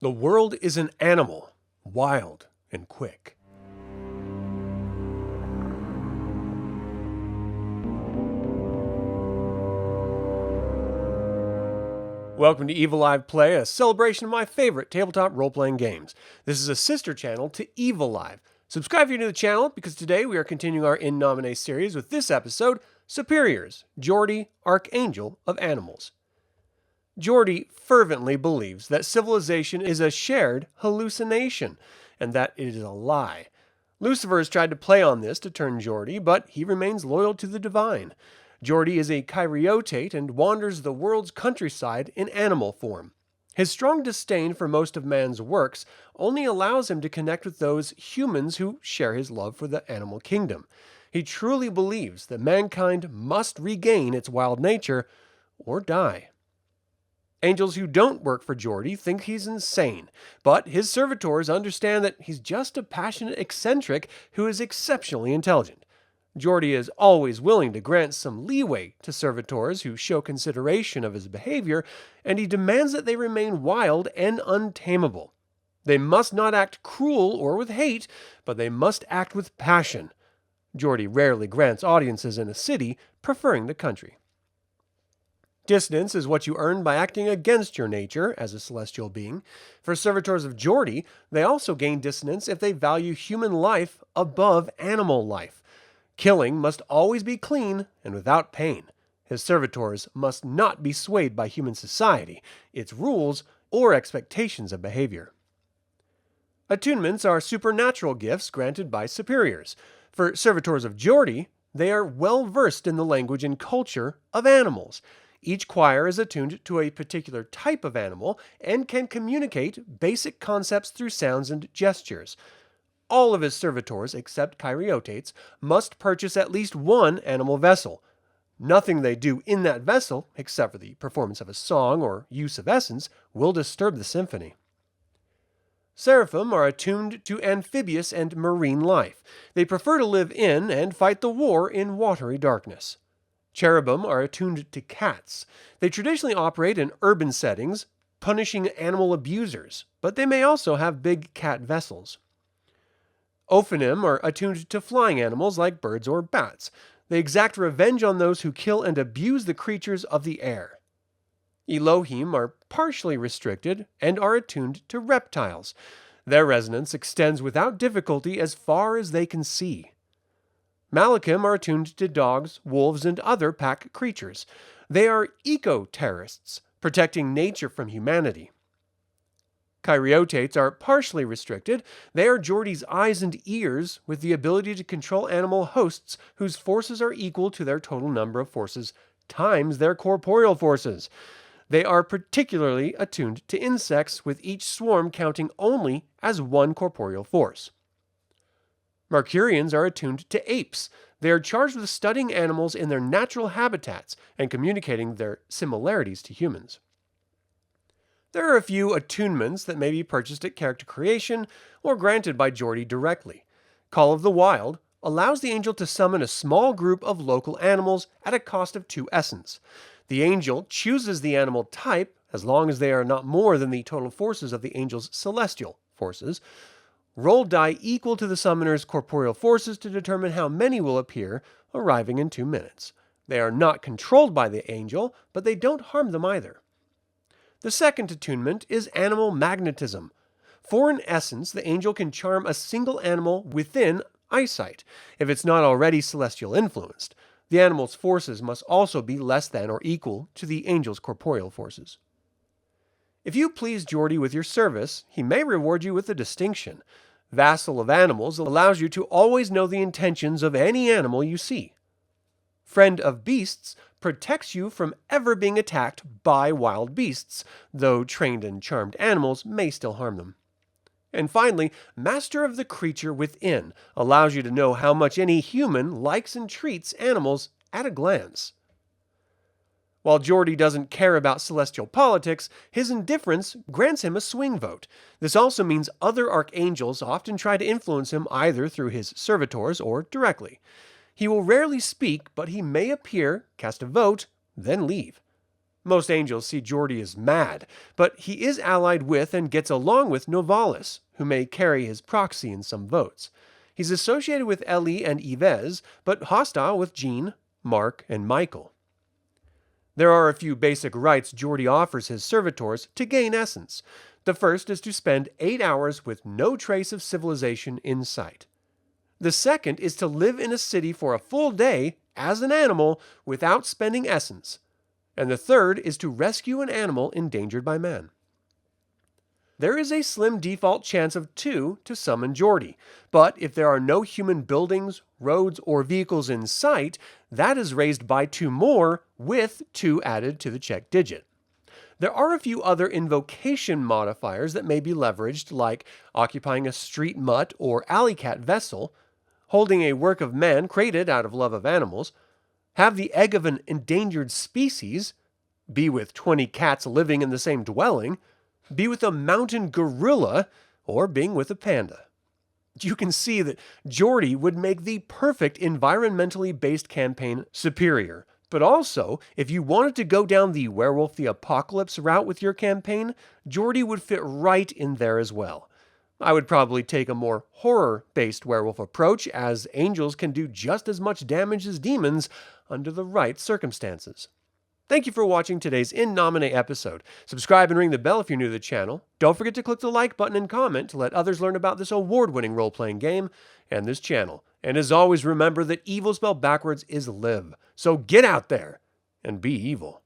The world is an animal, wild and quick. Welcome to Eviliv3, a celebration of my favorite tabletop role-playing games. This is a sister channel to Eviliv3. Subscribe if you're new to the channel, because today we are continuing our In Nomine series with this episode, Superiors, Jordi, Archangel of Animals. Jordi fervently believes that civilization is a shared hallucination, and that it is a lie. Lucifer has tried to play on this to turn Jordi, but he remains loyal to the divine. Jordi is a Chiriotate and wanders the world's countryside in animal form. His strong disdain for most of man's works only allows him to connect with those humans who share his love for the animal kingdom. He truly believes that mankind must regain its wild nature or die. Angels who don't work for Jordi think he's insane, but his servitors understand that he's just a passionate eccentric who is exceptionally intelligent. Jordi is always willing to grant some leeway to servitors who show consideration of his behavior, and he demands that they remain wild and untamable. They must not act cruel or with hate, but they must act with passion. Jordi rarely grants audiences in a city, preferring the country. Dissonance is what you earn by acting against your nature as a celestial being. For servitors of Jordi, they also gain dissonance if they value human life above animal life. Killing must always be clean and without pain. His servitors must not be swayed by human society, its rules, or expectations of behavior. Attunements are supernatural gifts granted by superiors. For servitors of Jordi, they are well versed in the language and culture of animals. Each choir is attuned to a particular type of animal and can communicate basic concepts through sounds and gestures. All of his servitors, except Chiriotates, must purchase at least one animal vessel. Nothing they do in that vessel, except for the performance of a song or use of essence, will disturb the symphony. Seraphim are attuned to amphibious and marine life. They prefer to live in and fight the war in watery darkness. Cherubim are attuned to cats. They traditionally operate in urban settings, punishing animal abusers, but they may also have big cat vessels. Ophanim are attuned to flying animals like birds or bats. They exact revenge on those who kill and abuse the creatures of the air. Elohim are partially restricted and are attuned to reptiles. Their resonance extends without difficulty as far as they can see. Malachim are attuned to dogs, wolves, and other pack creatures. They are eco-terrorists, protecting nature from humanity. Chiriotates are partially restricted. They are Jordi's eyes and ears, with the ability to control animal hosts whose forces are equal to their total number of forces times their corporeal forces. They are particularly attuned to insects, with each swarm counting only as one corporeal force. Mercurians are attuned to apes. They are charged with studying animals in their natural habitats and communicating their similarities to humans. There are a few attunements that may be purchased at character creation or granted by Jordi directly. Call of the Wild allows the angel to summon a small group of local animals at a cost of 2 essence. The angel chooses the animal type as long as they are not more than the total forces of the angel's celestial forces. Roll die equal to the summoner's corporeal forces to determine how many will appear, arriving in 2 minutes. They are not controlled by the angel, but they don't harm them either. The second attunement is animal magnetism. For an essence, the angel can charm a single animal within eyesight, if it's not already celestial influenced. The animal's forces must also be less than or equal to the angel's corporeal forces. If you please Jordi with your service, he may reward you with a distinction. Vassal of Animals allows you to always know the intentions of any animal you see. Friend of Beasts protects you from ever being attacked by wild beasts, though trained and charmed animals may still harm them. And finally, Master of the Creature Within allows you to know how much any human likes and treats animals at a glance. While Jordi doesn't care about celestial politics, his indifference grants him a swing vote. This also means other archangels often try to influence him either through his servitors or directly. He will rarely speak, but he may appear, cast a vote, then leave. Most angels see Jordi as mad, but he is allied with and gets along with Novalis, who may carry his proxy in some votes. He's associated with Ellie and Yves, but hostile with Jean, Mark, and Michael. There are a few basic rites Jordi offers his servitors to gain essence. The first is to spend 8 hours with no trace of civilization in sight. The second is to live in a city for a full day as an animal without spending essence. And the third is to rescue an animal endangered by man. There is a slim default chance of 2 to summon Jordi, but if there are no human buildings, roads, or vehicles in sight, that is raised by 2 more with 2 added to the check digit. There are a few other invocation modifiers that may be leveraged, like occupying a street mutt or alley cat vessel, holding a work of man created out of love of animals, have the egg of an endangered species, be with 20 cats living in the same dwelling, be with a mountain gorilla, or being with a panda. You can see that Jordi would make the perfect environmentally based campaign superior. But also, if you wanted to go down the Werewolf the Apocalypse route with your campaign, Jordi would fit right in there as well. I would probably take a more horror-based werewolf approach, as angels can do just as much damage as demons under the right circumstances. Thank you for watching today's In Nomine episode. Subscribe and ring the bell if you're new to the channel. Don't forget to click the like button and comment to let others learn about this award-winning role-playing game and this channel. And as always, remember that evil spelled backwards is live. So get out there and be evil.